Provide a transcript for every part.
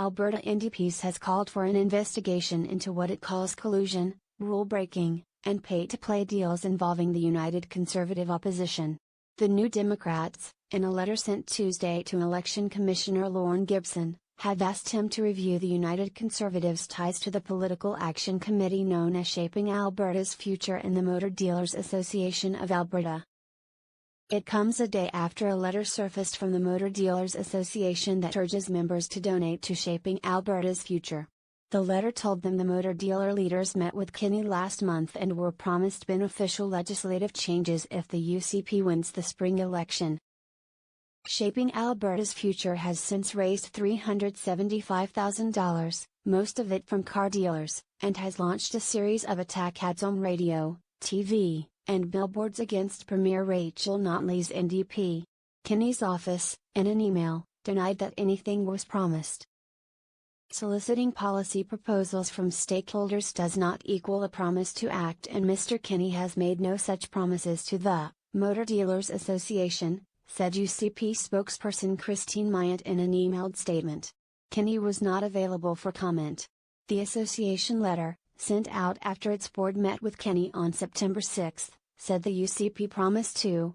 Alberta NDP has called for an investigation into what it calls collusion, rule-breaking, and pay-to-play deals involving the United Conservative opposition. The New Democrats, in a letter sent Tuesday to Election Commissioner Lorne Gibson, have asked him to review the United Conservatives' ties to the political action committee known as Shaping Alberta's Future and the Motor Dealers Association of Alberta. It comes a day after a letter surfaced from the Motor Dealers Association that urges members to donate to Shaping Alberta's Future. The letter told them the motor dealer leaders met with Kinney last month and were promised beneficial legislative changes if the UCP wins the spring election. Shaping Alberta's Future has since raised $375,000, most of it from car dealers, and has launched a series of attack ads on radio, TV, and billboards against Premier Rachel Notley's NDP. Kinney's office, in an email, denied that anything was promised. Soliciting policy proposals from stakeholders does not equal a promise to act, and Mr. Kinney has made no such promises to the Motor Dealers Association, said UCP spokesperson Christine Myatt in an emailed statement. Kinney was not available for comment. The association letter, sent out after its board met with Kinney on September 6, said the UCP promised to,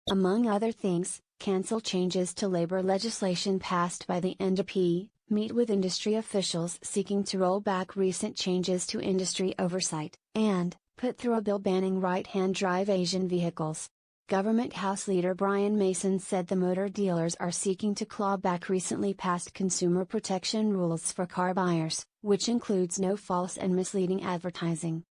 among other things, cancel changes to labor legislation passed by the NDP, meet with industry officials seeking to roll back recent changes to industry oversight, and put through a bill banning right-hand drive Asian vehicles. Government House Leader Brian Mason said the motor dealers are seeking to claw back recently passed consumer protection rules for car buyers, which includes no false and misleading advertising.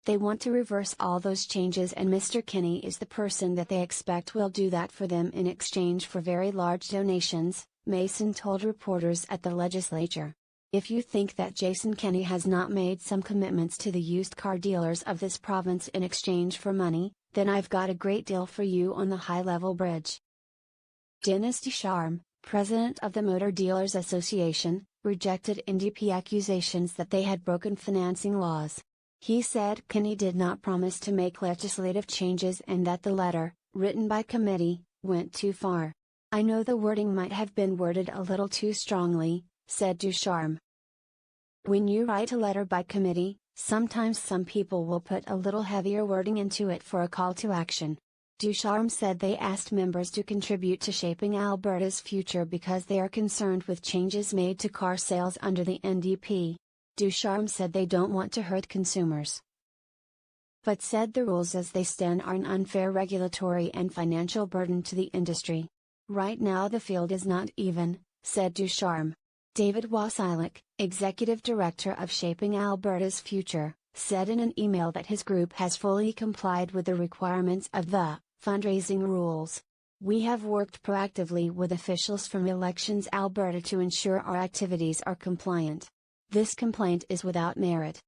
They want to reverse all those changes, and Mr. Kinney is the person that they expect will do that for them in exchange for very large donations, Mason told reporters at the legislature. If you think that Jason Kinney has not made some commitments to the used car dealers of this province in exchange for money, then I've got a great deal for you on the high-level bridge. Dennis Ducharme, president of the Motor Dealers Association, rejected NDP accusations that they had broken financing laws. He said Kinney did not promise to make legislative changes and that the letter, written by committee, went too far. I know the wording might have been worded a little too strongly, said Ducharme. When you write a letter by committee, sometimes some people will put a little heavier wording into it for a call to action. Ducharme said they asked members to contribute to Shaping Alberta's Future because they are concerned with changes made to car sales under the NDP. Ducharme said they don't want to hurt consumers, but said the rules as they stand are an unfair regulatory and financial burden to the industry. Right now the field is not even, said Ducharme. David Wasilek, executive director of Shaping Alberta's Future, said in an email that his group has fully complied with the requirements of the fundraising rules. We have worked proactively with officials from Elections Alberta to ensure our activities are compliant. This complaint is without merit.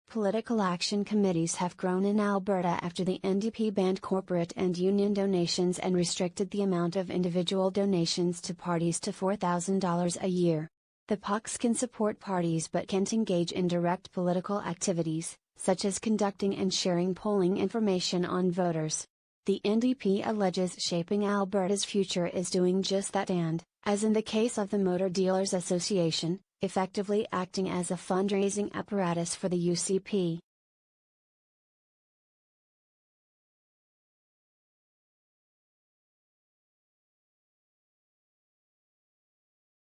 Political action committees have grown in Alberta after the NDP banned corporate and union donations and restricted the amount of individual donations to parties to $4,000 a year. The POCs can support parties but can't engage in direct political activities, such as conducting and sharing polling information on voters. The NDP alleges Shaping Alberta's Future is doing just that and, as in the case of the Motor Dealers Association, effectively acting as a fundraising apparatus for the UCP.